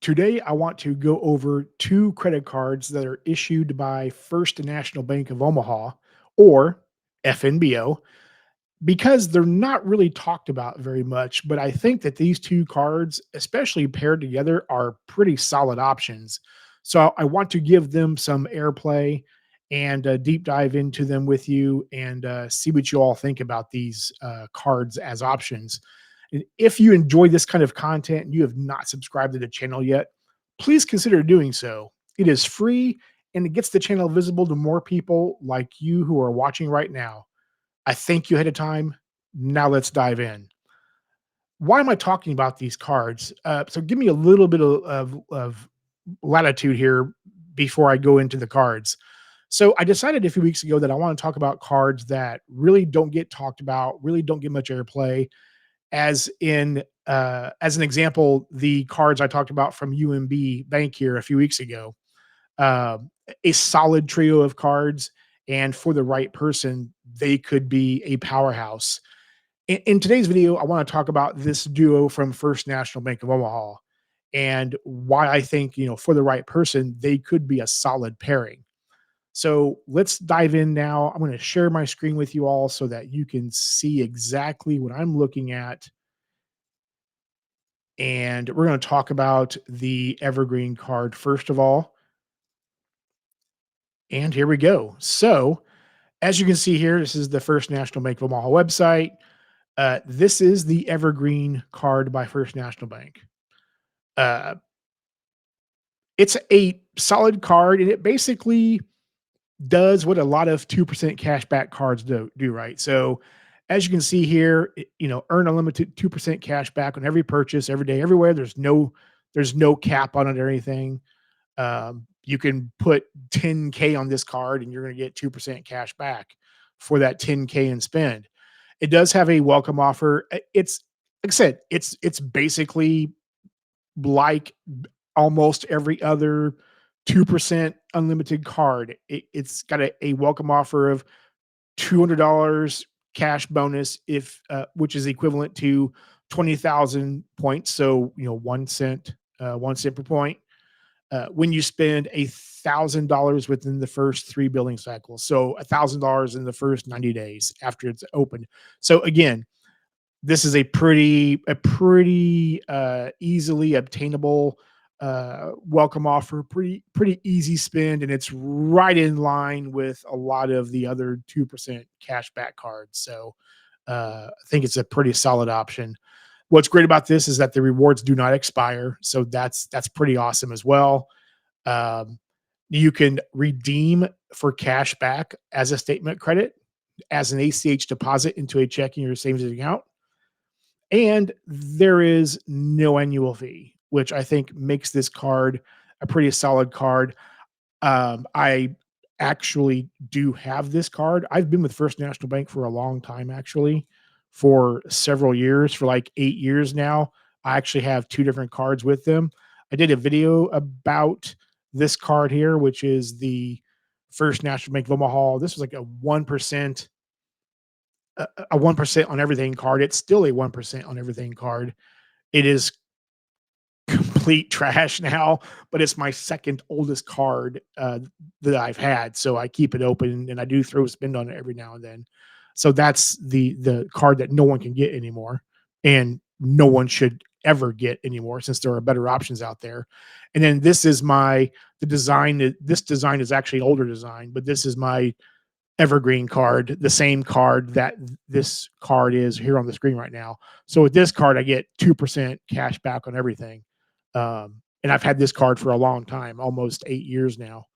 Today, I want to go over two credit cards that are issued by First National Bank of Omaha, or FNBO, because they're not really talked about very much. But I think that these two cards, especially paired together, are pretty solid options. So I want to give them some airplay and deep dive into them with you and see what you all think about these cards as options. And if you enjoy this kind of content and you have not subscribed to the channel yet, please consider doing so. It is free and it gets the channel visible to more people like you who are watching right now. I thank you ahead of time. Now let's dive in. Why am I talking about these cards? So give me a little bit of latitude here before I go into the cards. So I decided a few weeks ago that I want to talk about cards that really don't get talked about, really don't get much airplay, as an example, the cards I talked about from UMB Bank here a few weeks ago. Um, a solid trio of cards, and for the right person, they could be a powerhouse. In today's video, I want to talk about this duo from First National Bank of Omaha and why I think, for the right person, they could be a solid pairing. So let's dive in now. I'm going to share my screen with you all so that you can see exactly what I'm looking at, and we're going to talk about the Evergreen card first of all. And here we go. So, as you can see here, this is the First National Bank of Omaha website. This is the Evergreen card by First National Bank. Uh, it's a solid card, and it basically does what a lot of 2% cashback cards do, right? So, as you can see here, earn unlimited 2% cash back on every purchase, every day, everywhere. There's no cap on it or anything. You can put 10K on this card and you're going to get 2% cash back for that 10K in spend. It does have a welcome offer. It's like I said, it's basically like almost every other 2% unlimited card. It's got a welcome offer of $200 cash bonus if which is equivalent to 20,000 points. So 1 cent, 1 cent per point when you spend $1,000 within the first 3 billing cycles. So $1,000 in the first 90 days after it's opened. So again, this is a pretty easily obtainable welcome offer, pretty easy spend, and it's right in line with a lot of the other 2% cashback cards. So I think it's a pretty solid option. What's great about this is that the rewards do not expire, so that's pretty awesome as well. Um, you can redeem for cash back as a statement credit, as an ACH deposit into a checking or savings account, and there is no annual fee, which I think makes this card a pretty solid card. I actually do have this card. I've been with First National Bank for a long time, actually, for several years, for like 8 years now. I actually have two different cards with them. I did a video about this card here, which is the First National Bank of Omaha. This was like a 1% on everything card. It's still a 1% on everything card. It is complete trash now, but it's my second oldest card that I've had. So I keep it open and I do throw a spin on it every now and then. So that's the card that no one can get anymore, and no one should ever get anymore since there are better options out there. And then this is the design. This design is actually an older design, but this is my Evergreen card, the same card that this card is here on the screen right now. So with this card, I get 2% cash back on everything. And I've had this card for a long time, almost 8 years now.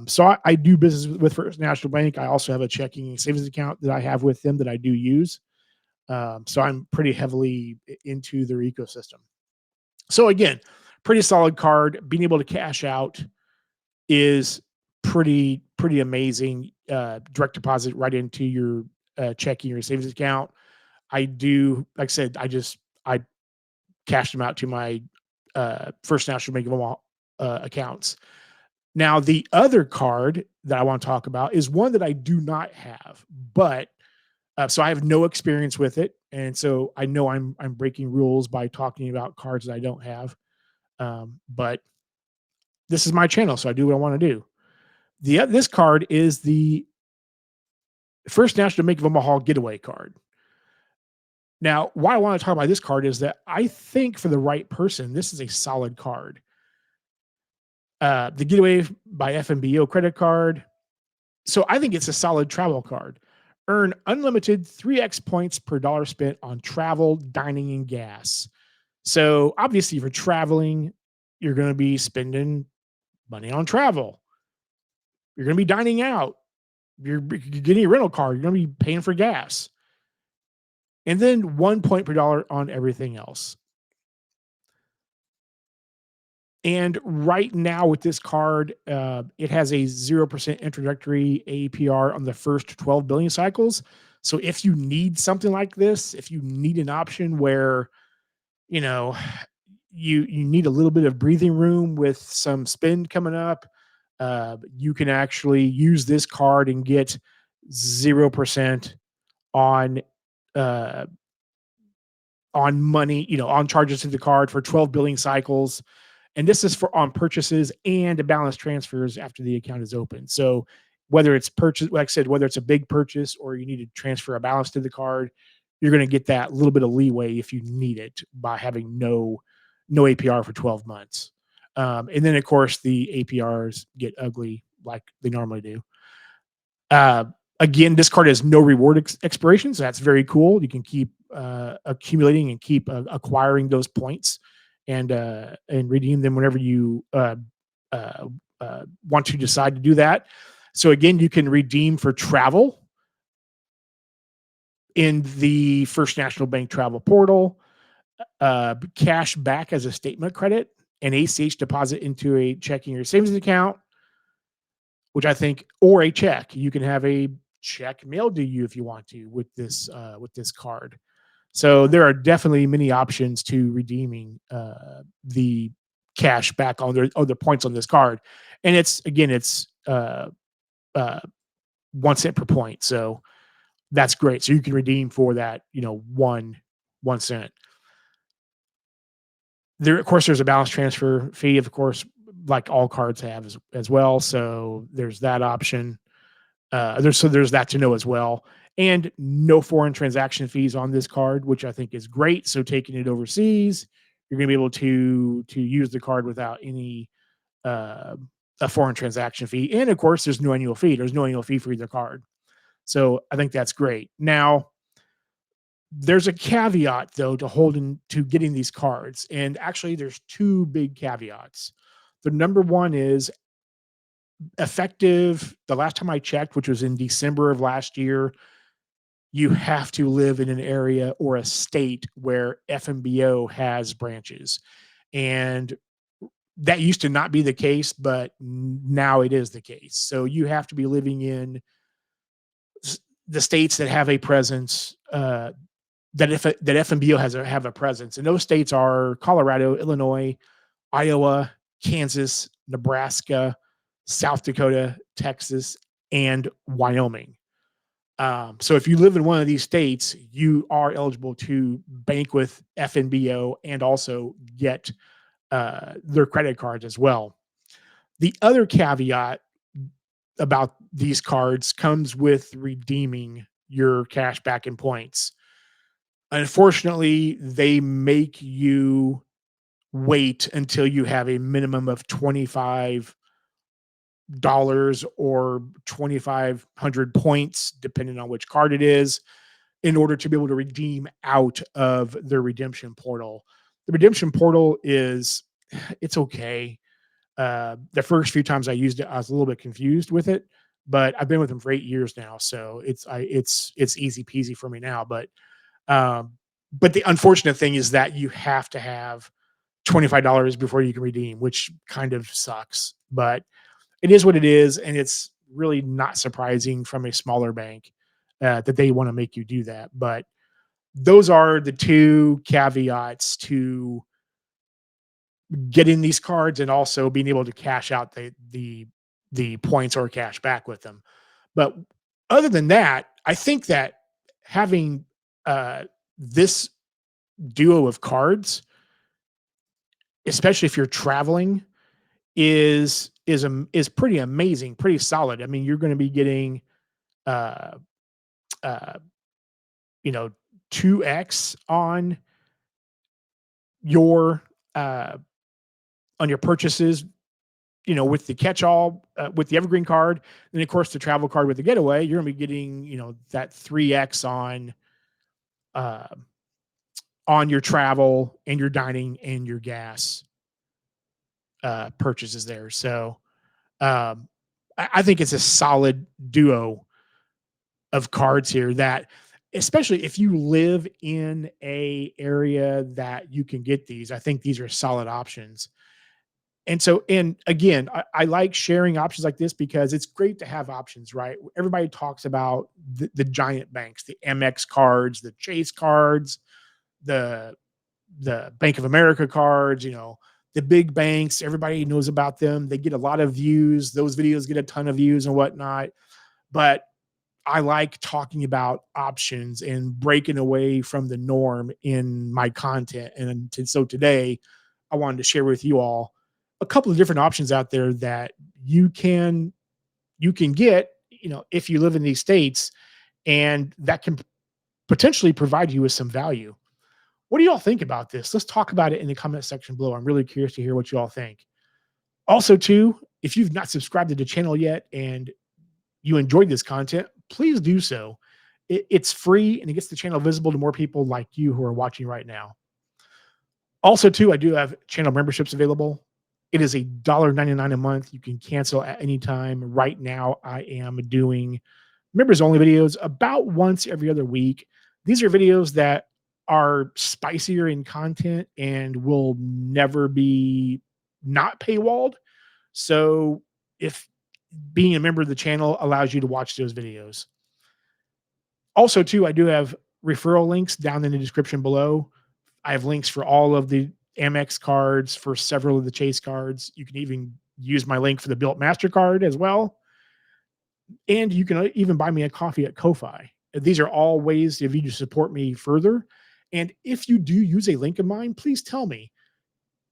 So I do business with First National Bank. I also have a checking and savings account that I have with them that I do use. So I'm pretty heavily into their ecosystem. So again, pretty solid card. Being able to cash out is pretty amazing. Direct deposit right into your checking or savings account. I do, like I said, I cashed them out to my First National Bank of Omaha accounts. Now, the other card that I want to talk about is one that I do not have, but so I have no experience with it, and so I know I'm breaking rules by talking about cards that I don't have. But this is my channel, so I do what I want to do. This card is the First National Bank of Omaha Getaway card. Now, why I want to talk about this card is that I think for the right person, this is a solid card. The Getaway by FNBO credit card. So I think it's a solid travel card. Earn unlimited 3x points per dollar spent on travel, dining, and gas. So obviously, if you're traveling, you're going to be spending money on travel. You're going to be dining out. You're getting a rental car. You're going to be paying for gas. And then 1 point per dollar on everything else. And right now with this card, it has a 0% introductory APR on the first 12 billing cycles. So if you need something like this, if you need an option where, you know, you need a little bit of breathing room with some spend coming up, you can actually use this card and get 0% on uh, on money, on charges to the card for 12 billing cycles. And this is for on purchases and balance transfers after the account is open. So whether it's purchase, like I said, whether it's a big purchase or you need to transfer a balance to the card, you're going to get that little bit of leeway if you need it by having no APR for 12 months. And then of course the APRs get ugly like they normally do. Uh, Again, this card has no reward expiration, so that's very cool. You can keep accumulating and keep acquiring those points and redeem them whenever you uh, want to decide to do that. So again, you can redeem for travel in the First National Bank travel portal, cash back as a statement credit, an ACH deposit into a checking or savings account, which I think, or a check. You can have a check mailed to you if you want to with this card. So there are definitely many options to redeeming the cash back on their points on this card, and it's uh, 1 cent per point. So that's great. So you can redeem for that, 1 cent. There, of course, there's a balance transfer fee, of course, like all cards have as well. So there's that option. There's that to know as well, and no foreign transaction fees on this card, which I think is great. So taking it overseas, you're going to be able to use the card without any uh, a foreign transaction fee, and of course, there's no annual fee. There's no annual fee for either card, so I think that's great. Now, there's a caveat though to getting these cards, and actually, there's two big caveats. The number one is effective the last time I checked, which was in December of last year, you have to live in an area or a state where FNBO has branches. And that used to not be the case, but now it is the case. So you have to be living in the states that have a presence, that FNBO have a presence. And those states are Colorado, Illinois, Iowa, Kansas, Nebraska, South Dakota, Texas, and Wyoming. So if you live in one of these states, you are eligible to bank with FNBO and also get their credit cards as well. The other caveat about these cards comes with redeeming your cash back and points. Unfortunately, they make you wait until you have a minimum of $25 or 2,500 points, depending on which card it is, in order to be able to redeem out of the redemption portal. The redemption portal it's okay. The first few times I used it, I was a little bit confused with it, but I've been with them for 8 years now, so it's easy peasy for me now. But the unfortunate thing is that you have to have $25 before you can redeem, which kind of sucks. But it is what it is, and it's really not surprising from a smaller bank that they want to make you do that. But those are the two caveats to getting these cards and also being able to cash out the points or cash back with them. But other than that, I think that having this duo of cards especially if you're traveling, is pretty amazing, pretty solid. I mean, you're going to be getting uh uh you know 2x your uh on your purchases, with the catch-all, with the Evergreen card, and of course the travel card with the Getaway, you're gonna be getting, that 3x uh, on your travel and your dining and your gas purchases there. So um, I think it's a solid duo of cards here that, especially if you live in a area that you can get these, I think these are solid options. And again, I like sharing options like this because it's great to have options, right? Everybody talks about the giant banks, the MX cards, the Chase cards, the Bank of America cards, the big banks. Everybody knows about them. They get a lot of views. Those videos get a ton of views and whatnot. But I like talking about options and breaking away from the norm in my content. So today, I wanted to share with you all a couple of different options out there that you can get, if you live in these states, and that can potentially provide you with some value. What do y'all think about this? Let's talk about it in the comment section below. I'm really curious to hear what you all think. Also, too, if you've not subscribed to the channel yet and you enjoyed this content, please do so. It's free and it gets the channel visible to more people like you who are watching right now. Also, too, I do have channel memberships available. It is $1.99 a month. You can cancel at any time. Right now, I am doing members only videos about once every other week. These are videos that are spicier in content and will never be not paywalled. So if being a member of the channel allows you to watch those videos. Also, too, I do have referral links down in the description below. I have links for all of the Amex cards, for several of the Chase cards. You can even use my link for the Built MasterCard as well. And you can even buy me a coffee at Ko-Fi. These are all ways of you to support me further. And if you do use a link of mine, please tell me.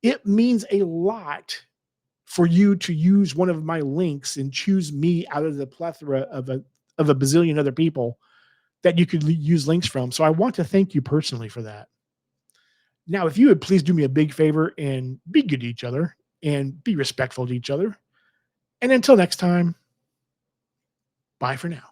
It means a lot for you to use one of my links and choose me out of the plethora of a bazillion other people that you could use links from. So I want to thank you personally for that. Now, if you would please do me a big favor and be good to each other and be respectful to each other. And until next time, bye for now.